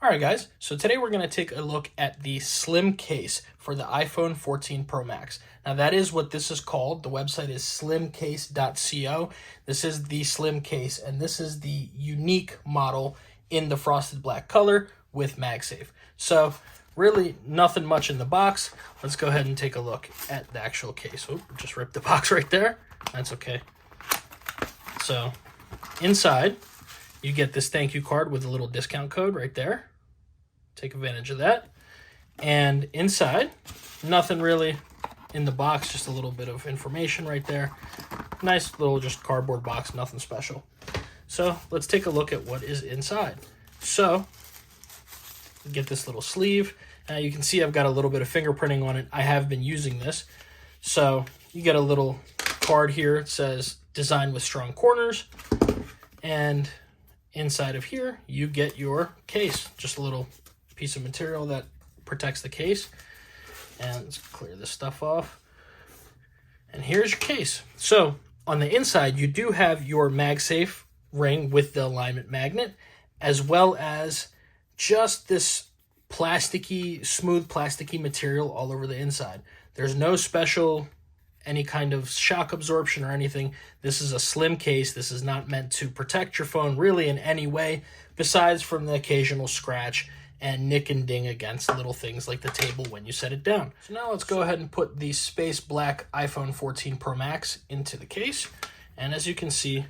All right, guys, so today we're going to take a look at the Slimcase for the iPhone 14 Pro Max. Now, that is what this is called. The website is slimcase.co. This is the Slimcase, and this is the unique model in the frosted black color with MagSafe. So, really nothing much in the box. Let's go ahead and take a look at the actual case. Oh, just ripped the box right there. That's okay. So, inside, you get this thank you card with a little discount code right there. Take advantage of that. And inside, nothing really in the box, just a little bit of information right there. Nice little just cardboard box, nothing special. So let's take a look at what is inside. So get this little sleeve. Now you can see I've got a little bit of fingerprinting on it. I have been using this. So you get a little card here. It says designed with strong corners. And inside of here, you get your case. Just a little piece of material that protects the case. And let's clear this stuff off. And here's your case. So on the inside, you do have your MagSafe ring with the alignment magnet, as well as just this plasticky, smooth plasticky material all over the inside. There's no special any kind of shock absorption or anything. This is a slim case. This is not meant to protect your phone really in any way, besides from the occasional scratch and nick and ding against little things like the table when you set it down. So now let's go ahead and put the space black iPhone 14 Pro Max into the case. And as you can see,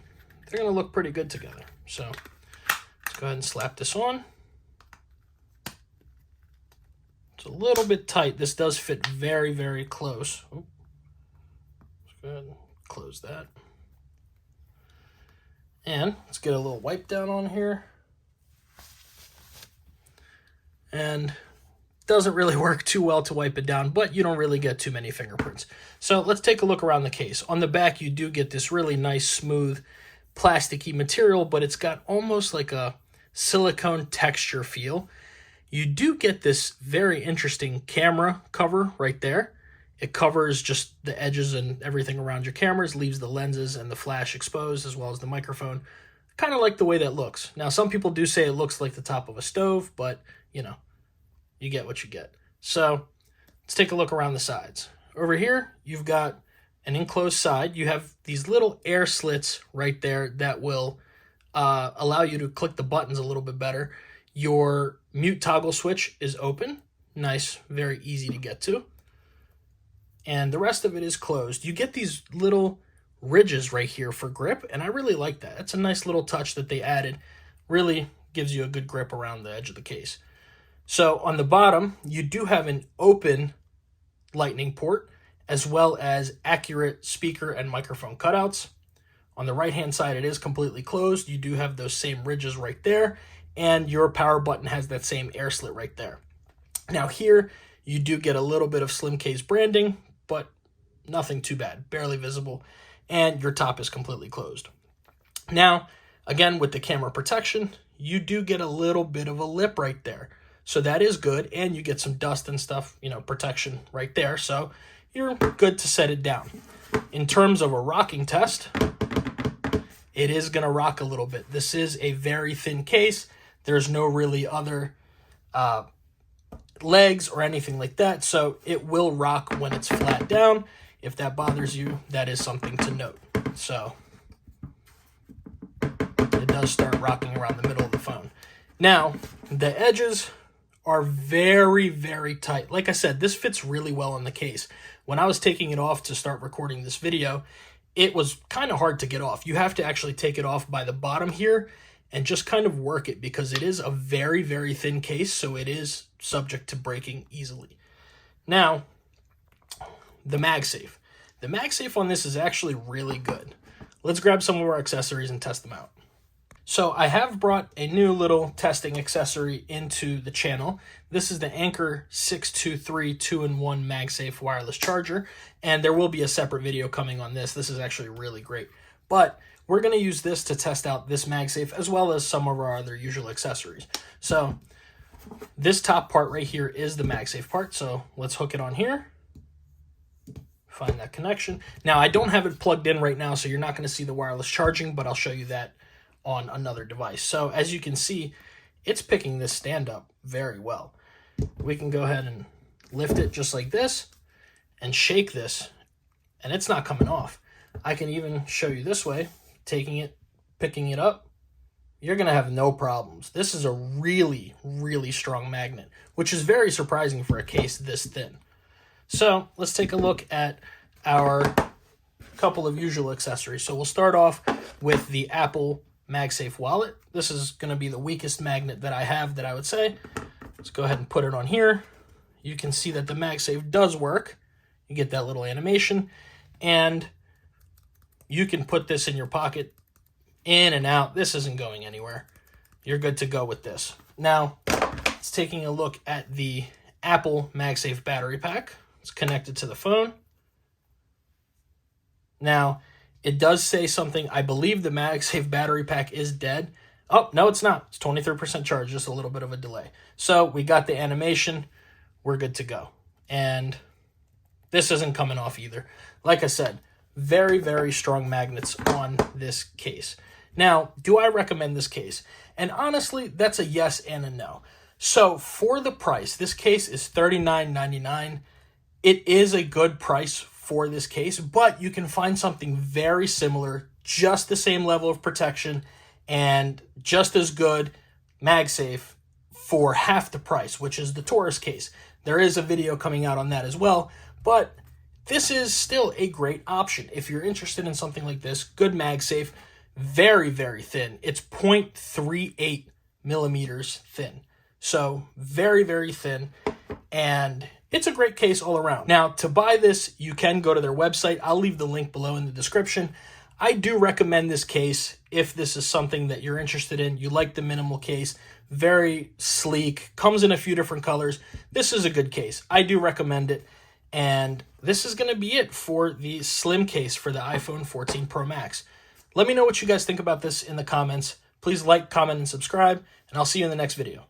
they're gonna look pretty good together. So let's go ahead and slap this on. It's a little bit tight. This does fit very, very close. Let's go ahead and close that. And let's get a little wipe down on here. And doesn't really work too well to wipe it down, but you don't really get too many fingerprints. So let's take a look around the case. On the back, you do get this really nice, smooth, plasticky material, but it's got almost like a silicone texture feel. You do get this very interesting camera cover right there. It covers just the edges and everything around your cameras, leaves the lenses and the flash exposed, as well as the microphone. Kind of like the way that looks. Now, some people do say it looks like the top of a stove, but, you know, you get what you get. So let's take a look around the sides. Over here, you've got an enclosed side. You have these little air slits right there that will allow you to click the buttons a little bit better. Your mute toggle switch is open. Nice, very easy to get to. And the rest of it is closed. You get these little ridges right here for grip, and I really like that. It's a nice little touch that they added. Really gives you a good grip around the edge of the case. So on the bottom, you do have an open lightning port, as well as accurate speaker and microphone cutouts. On the right-hand side, it is completely closed. You do have those same ridges right there, and your power button has that same air slit right there. Now here, you do get a little bit of Slimcase branding, but nothing too bad, barely visible, and your top is completely closed. Now, again, with the camera protection, you do get a little bit of a lip right there. So that is good, and you get some dust and stuff, you know, protection right there, so you're good to set it down. In terms of a rocking test, it is going to rock a little bit. This is a very thin case. There's no really other legs or anything like that, so it will rock when it's flat down. If that bothers you, that is something to note. So it does start rocking around the middle of the phone. Now, the edges are very, very tight. Like I said, this fits really well in the case. When I was taking it off to start recording this video, it was kind of hard to get off. You have to actually take it off by the bottom here and just kind of work it, because it is a very, very thin case, so it is subject to breaking easily. Now, the MagSafe. The MagSafe on this is actually really good. Let's grab some of our accessories and test them out. So I have brought a new little testing accessory into the channel. This is the Anker 623 2-in-1 MagSafe wireless charger, and there will be a separate video coming on this. This is actually really great. But we're going to use this to test out this MagSafe, as well as some of our other usual accessories. So this top part right here is the MagSafe part, so let's hook it on here. Find that connection. Now, I don't have it plugged in right now, so you're not going to see the wireless charging, but I'll show you that on another device. So as you can see, it's picking this stand up very well. We can go ahead and lift it just like this and shake this, and it's not coming off. I can even show you this way, taking it, picking it up. You're going to have no problems. This is a really, really strong magnet, which is very surprising for a case this thin. So let's take a look at our couple of usual accessories. So we'll start off with the Apple MagSafe wallet. This is going to be the weakest magnet that I have, that I would say. Let's go ahead and put it on here. You can see that the MagSafe does work. You get that little animation, and you can put this in your pocket, in and out. This isn't going anywhere. You're good to go with this. Now, it's taking a look at the Apple MagSafe battery pack. It's connected to the phone. Now, it does say something. I believe the MagSafe battery pack is dead. Oh, no, it's not. It's 23% charge, just a little bit of a delay. So we got the animation. We're good to go. And this isn't coming off either. Like I said, very, very strong magnets on this case. Now, do I recommend this case? And honestly, that's a yes and a no. So for the price, this case is $39.99. It is a good price for this case, but you can find something very similar, just the same level of protection and just as good MagSafe for half the price, which is the Taurus case. There is a video coming out on that as well, but this is still a great option. If you're interested in something like this, good MagSafe, very, very thin. It's 0.38 millimeters thin. So very, very thin, and it's a great case all around. Now, to buy this, you can go to their website. I'll leave the link below in the description. I do recommend this case if this is something that you're interested in. You like the minimal case, very sleek, comes in a few different colors. This is a good case. I do recommend it. And this is going to be it for the Slimcase for the iPhone 14 Pro Max. Let me know what you guys think about this in the comments. Please like, comment, and subscribe, and I'll see you in the next video.